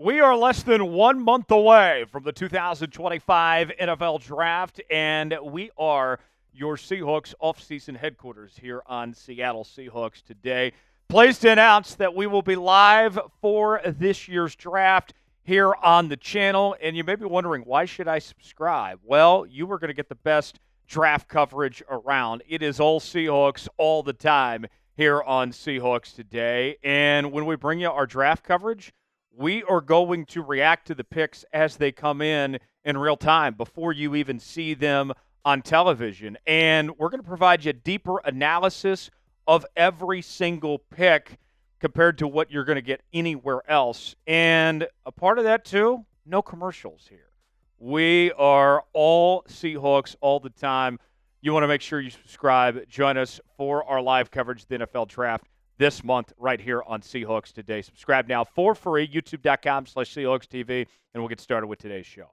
We are less than 1 month away from the 2025 NFL Draft, and we are your Seahawks offseason headquarters here on Seattle Seahawks Today. Pleased to announce that we will be live for this year's draft here on the channel, and you may be wondering, why should I subscribe? Well, you are going to get the best draft coverage around. It is all Seahawks all the time here on Seahawks Today, and when we bring you our draft coverage, we are going to react to the picks as they come in real time before you even see them on television. And we're going to provide you deeper analysis of every single pick compared to what you're going to get anywhere else. And a part of that, too, no commercials here. We are all Seahawks all the time. You want to make sure you subscribe. Join us for our live coverage of the NFL Draft this month right here on Seahawks Today. Subscribe now for free, youtube.com/Seahawks TV, and we'll get started with today's show.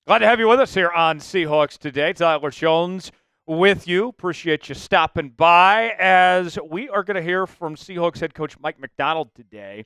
Glad to have you with us here on Seahawks Today. Tyler Jones with you. Appreciate you stopping by as we are going to hear from Seahawks head coach Mike Macdonald today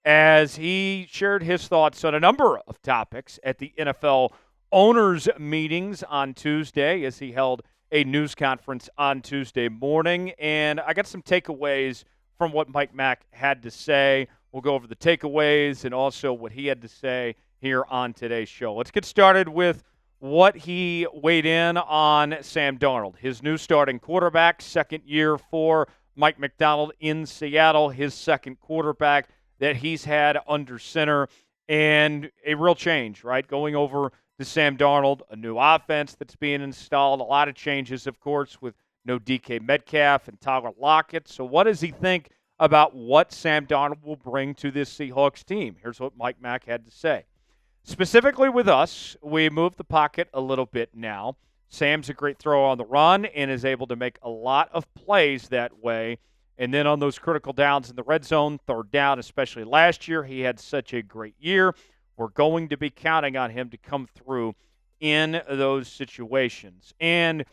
as he shared his thoughts on a number of topics at the NFL owners meetings on Tuesday as he held a news conference on Tuesday morning. And I got some takeaways from what Mike Mac had to say. We'll go over the takeaways and also what he had to say here on today's show. Let's get started with what he weighed in on Sam Darnold, his new starting quarterback, second year for Mike Macdonald in Seattle, his second quarterback that he's had under center, and a real change, right? Going over to Sam Darnold, a new offense that's being installed, a lot of changes, of course, with no DK Metcalf and Tyler Lockett. So what does he think about what Sam Darnold will bring to this Seahawks team? Here's what Mike Mac had to say. Specifically with us, we moved the pocket a little bit now. Sam's a great thrower on the run and is able to make a lot of plays that way. And then on those critical downs in the red zone, third down, especially last year, he had such a great year. We're going to be counting on him to come through in those situations. And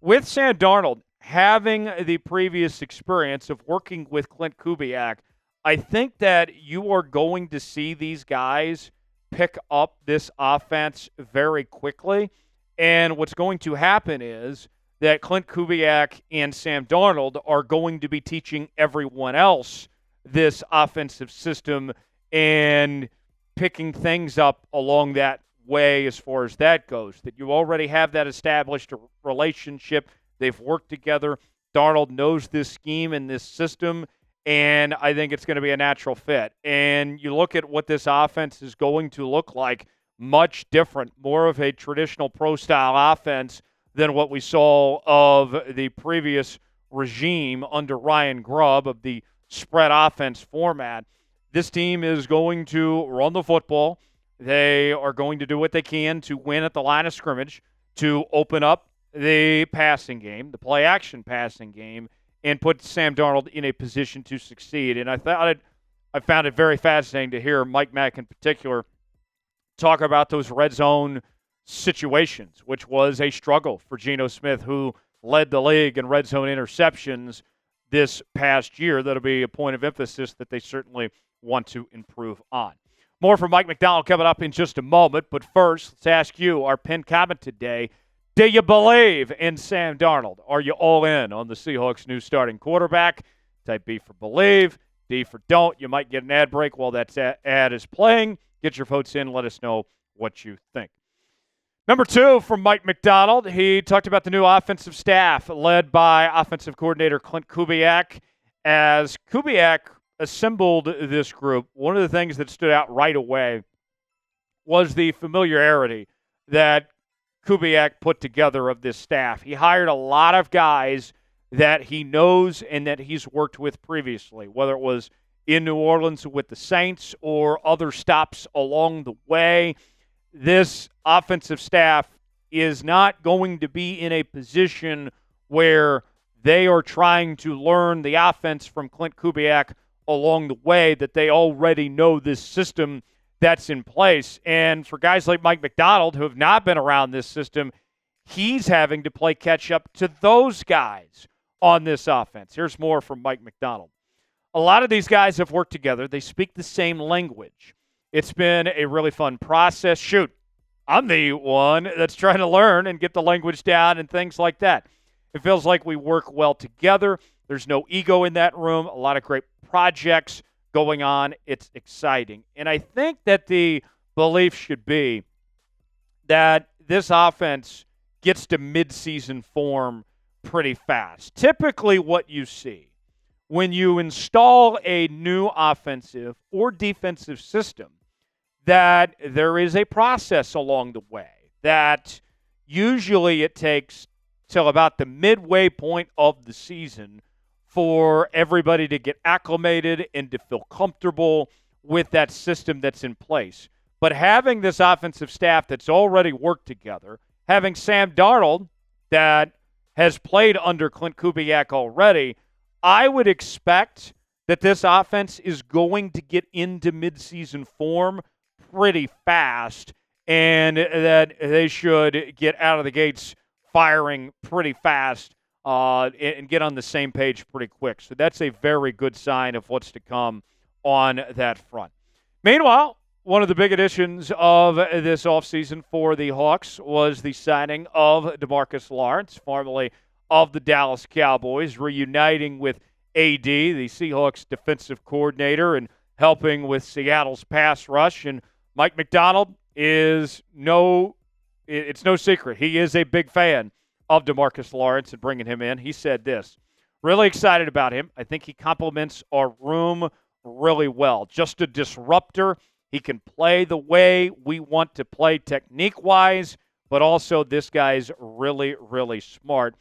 with Sam Darnold having the previous experience of working with Klint Kubiak, I think that you are going to see these guys pick up this offense very quickly. And what's going to happen is that Klint Kubiak and Sam Darnold are going to be teaching everyone else this offensive system and picking things up along that way as far as that goes, that you already have that established relationship. They've worked together. Darnold knows this scheme and this system, and I think it's going to be a natural fit. And you look at what this offense is going to look like, much different, more of a traditional pro-style offense than what we saw of the previous regime under Ryan Grubb of the spread offense format. This team is going to run the football. They are going to do what they can to win at the line of scrimmage, to open up the passing game, the play-action passing game, and put Sam Darnold in a position to succeed. And I found it very fascinating to hear Mike Mack in particular talk about those red zone situations, which was a struggle for Geno Smith, who led the league in red zone interceptions this past year. That'll be a point of emphasis that they certainly want to improve on. More from Mike Macdonald coming up in just a moment, but first, let's ask you our pinned comment today. Do you believe in Sam Darnold? Are you all in on the Seahawks' new starting quarterback? Type B for believe, D for don't. You might get an ad break while that ad is playing. Get your votes in. Let us know what you think. Number two from Mike Macdonald. He talked about the new offensive staff led by offensive coordinator Klint Kubiak. As Kubiak assembled this group, one of the things that stood out right away was the familiarity that Kubiak put together of this staff. He hired a lot of guys that he knows and that he's worked with previously, whether it was in New Orleans with the Saints or other stops along the way. This offensive staff is not going to be in a position where they are trying to learn the offense from Klint Kubiak along the way, that they already know this system that's in place. And for guys like Mike Macdonald, who have not been around this system, he's having to play catch up to those guys on this offense. Here's more from Mike Macdonald. A lot of these guys have worked together. They speak the same language. It's been a really fun process. Shoot, I'm the one that's trying to learn and get the language down and things like that. It feels like we work well together. There's no ego in that room. A lot of great projects going on. It's exciting. And I think that the belief should be that this offense gets to midseason form pretty fast. Typically what you see when you install a new offensive or defensive system, that there is a process along the way, that usually it takes till about the midway point of the season for everybody to get acclimated and to feel comfortable with that system that's in place. But having this offensive staff that's already worked together, having Sam Darnold that has played under Klint Kubiak already, I would expect that this offense is going to get into midseason form pretty fast and that they should get out of the gates firing pretty fast and get on the same page pretty quick. So that's a very good sign of what's to come on that front. Meanwhile, one of the big additions of this offseason for the Hawks was the signing of DeMarcus Lawrence, formerly of the Dallas Cowboys, reuniting with AD, the Seahawks defensive coordinator, and helping with Seattle's pass rush. And Mike Macdonald it's no secret. He is a big fan of DeMarcus Lawrence and bringing him in. He said this, really excited about him. I think he complements our room really well. Just a disruptor. He can play the way we want to play technique-wise, but also this guy's really, really smart.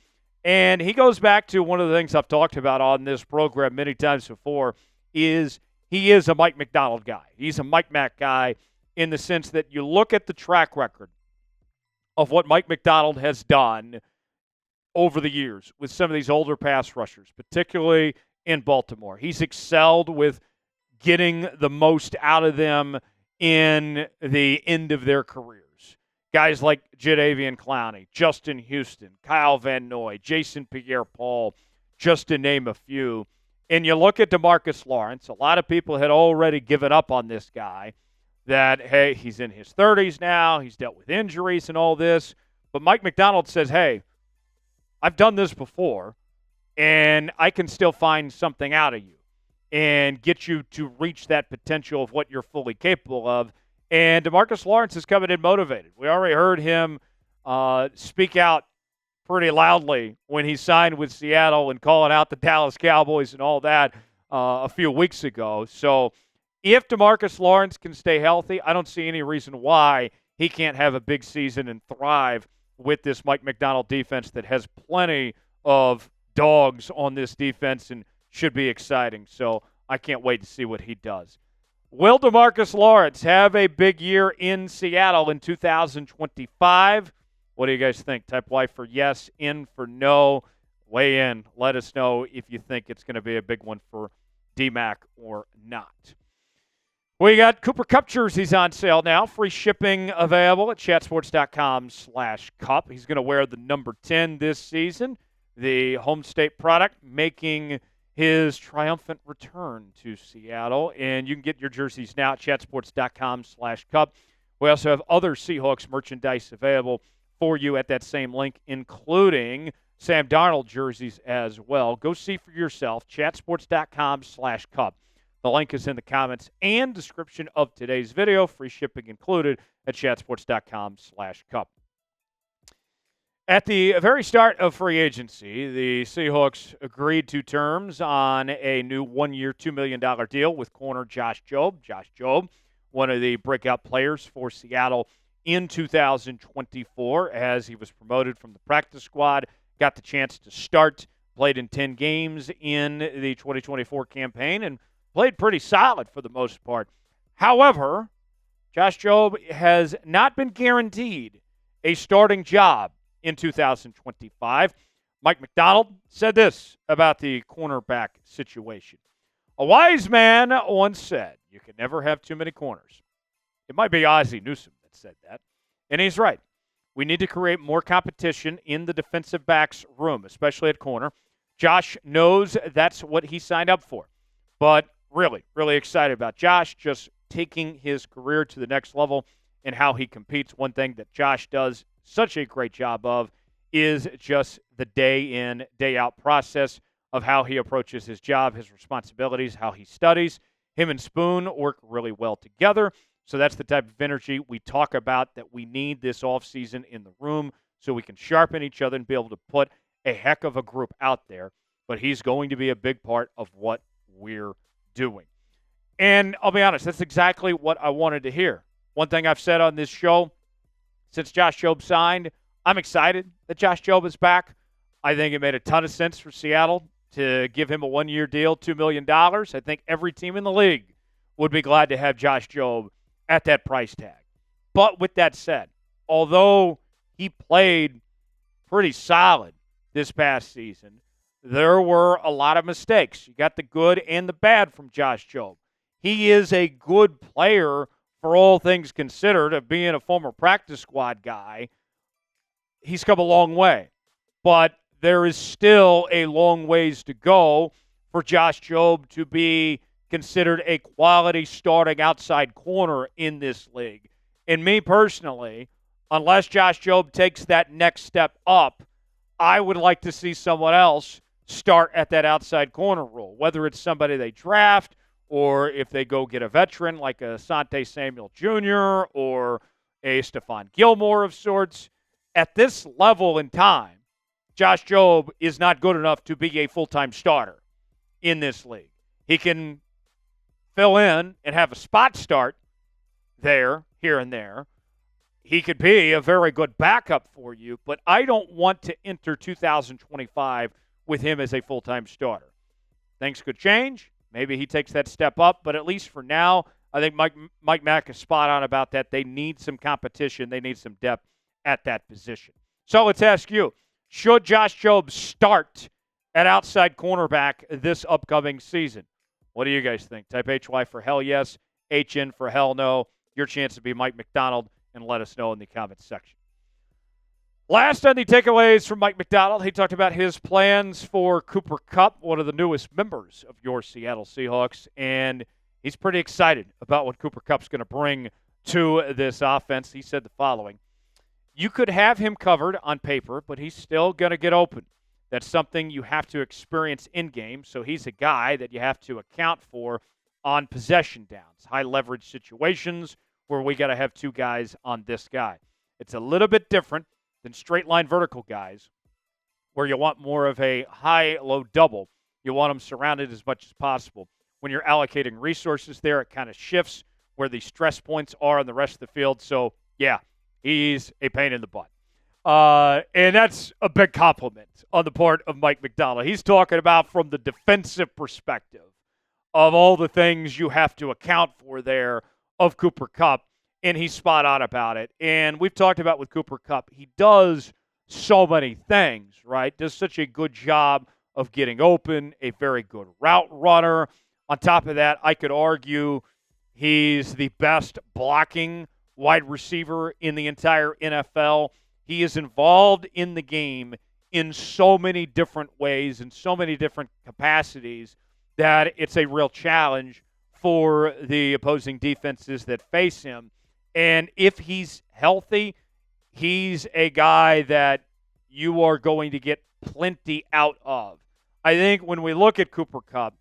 And he goes back to one of the things I've talked about on this program many times before is he is a Mike Macdonald guy. He's a Mike Mac guy in the sense that you look at the track record of what Mike Macdonald has done over the years with some of these older pass rushers, particularly in Baltimore. He's excelled with getting the most out of them in the end of their careers. Guys like Jadeveon Clowney, Justin Houston, Kyle Van Noy, Jason Pierre-Paul, just to name a few. And you look at DeMarcus Lawrence, a lot of people had already given up on this guy, that, hey, he's in his 30s now, he's dealt with injuries and all this. But Mike Macdonald says, hey, I've done this before, and I can still find something out of you and get you to reach that potential of what you're fully capable of. And DeMarcus Lawrence is coming in motivated. We already heard him speak out pretty loudly when he signed with Seattle and calling out the Dallas Cowboys and all that a few weeks ago. So if DeMarcus Lawrence can stay healthy, I don't see any reason why he can't have a big season and thrive with this Mike Macdonald defense that has plenty of dogs on this defense and should be exciting. So I can't wait to see what he does. Will DeMarcus Lawrence have a big year in Seattle in 2025? What do you guys think? Type Y for yes, in for no. Weigh in. Let us know if you think it's going to be a big one for D-Mac or not. We got Cooper Kupp jerseys on sale now. Free shipping available at chatsports.com/Kupp. He's going to wear the number 10 this season. The home state product making his triumphant return to Seattle. And you can get your jerseys now at chatsports.com/Kupp. We also have other Seahawks merchandise available for you at that same link, including Sam Darnold jerseys as well. Go see for yourself, chatsports.com/Kupp. The link is in the comments and description of today's video. Free shipping included at chatsports.com/Kupp. At the very start of free agency, the Seahawks agreed to terms on a new one-year, $2 million deal with corner Josh Jobe. Josh Jobe, one of the breakout players for Seattle in 2024 as he was promoted from the practice squad, got the chance to start, played in 10 games in the 2024 campaign, and played pretty solid for the most part. However, Josh Jobe has not been guaranteed a starting job in 2025. Mike Macdonald said this about the cornerback situation. A wise man once said, you can never have too many corners. It might be Ozzie Newsome that said that. And he's right. We need to create more competition in the defensive backs room, especially at corner. Josh knows that's what he signed up for. But really, really excited about Josh just taking his career to the next level and how he competes. One thing that Josh does such a great job of is just the day in, day out process of how he approaches his job, his responsibilities, how he studies. Him and Spoon work really well together. So that's the type of energy we talk about that we need this offseason in the room so we can sharpen each other and be able to put a heck of a group out there. But he's going to be a big part of what we're doing. And I'll be honest, that's exactly what I wanted to hear. One thing I've said on this show since Josh Jobe signed, I'm excited that Josh Jobe is back. I think it made a ton of sense for Seattle to give him a one-year deal, $2 million. I think every team in the league would be glad to have Josh Jobe at that price tag. But with that said, although he played pretty solid this past season, there were a lot of mistakes. You got the good and the bad from Josh Jobe. He is a good player for all things considered, of being a former practice squad guy. He's come a long way. But there is still a long ways to go for Josh Jobe to be considered a quality starting outside corner in this league. And me personally, unless Josh Jobe takes that next step up, I would like to see someone else start at that outside corner role, whether it's somebody they draft or if they go get a veteran like a Asante Samuel Jr. or a Stephon Gilmore of sorts. At this level in time, Josh Jobe is not good enough to be a full-time starter in this league. He can fill in and have a spot start there, here and there. He could be a very good backup for you, but I don't want to enter 2025 with him as a full-time starter. Things could change. Maybe he takes that step up, but at least for now, I think Mike Mack is spot on about that. They need some competition. They need some depth at that position. So let's ask you, should Josh Jobe start at outside cornerback this upcoming season? What do you guys think? Type HY for hell yes, HN for hell no. Your chance to be Mike Macdonald, and let us know in the comments section. Last on the takeaways from Mike Macdonald, he talked about his plans for Cooper Kupp, one of the newest members of your Seattle Seahawks, and he's pretty excited about what Cooper Kupp's going to bring to this offense. He said the following: you could have him covered on paper, but he's still going to get open. That's something you have to experience in-game, so he's a guy that you have to account for on possession downs, high-leverage situations where we got to have two guys on this guy. It's a little bit different than straight-line vertical guys where you want more of a high-low double. You want them surrounded as much as possible. When you're allocating resources there, it kind of shifts where the stress points are on the rest of the field. So, yeah, he's a pain in the butt. And that's a big compliment on the part of Mike Macdonald. He's talking about from the defensive perspective of all the things you have to account for there of Cooper Kupp, and he's spot on about it. And we've talked about with Cooper Kupp, he does so many things, right? Does such a good job of getting open, a very good route runner. On top of that, I could argue he's the best blocking wide receiver in the entire NFL. He is involved in the game in so many different ways, in so many different capacities, that it's a real challenge for the opposing defenses that face him. And if he's healthy, he's a guy that you are going to get plenty out of. I think when we look at Cooper Kupp,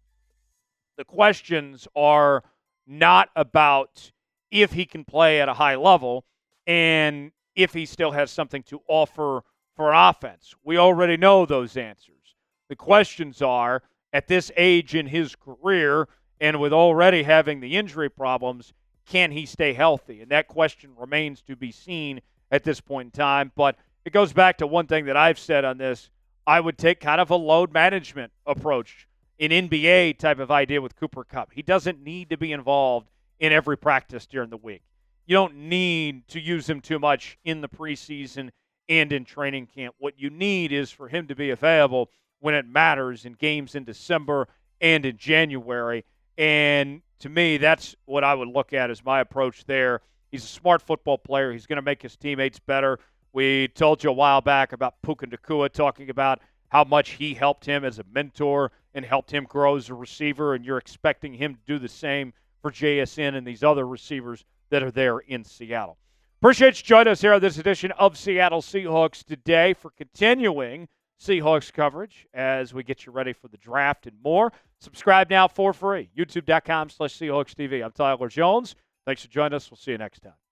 the questions are not about if he can play at a high level and if he still has something to offer for offense. We already know those answers. The questions are, at this age in his career and with already having the injury problems, can he stay healthy? And that question remains to be seen at this point in time. But it goes back to one thing that I've said on this. I would take kind of a load management approach, an NBA type of idea with Cooper Kupp. He doesn't need to be involved in every practice during the week. You don't need to use him too much in the preseason and in training camp. What you need is for him to be available when it matters in games in December and in January. And to me, that's what I would look at as my approach there. He's a smart football player. He's going to make his teammates better. We told you a while back about Puka Nacua talking about how much he helped him as a mentor and helped him grow as a receiver, and you're expecting him to do the same for JSN and these other receivers that are there in Seattle. Appreciate you joining us here on this edition of Seattle Seahawks Today for continuing Seahawks coverage as we get you ready for the draft and more. Subscribe now for free. YouTube.com/SeahawksTV. I'm Tyler Jones. Thanks for joining us. We'll see you next time.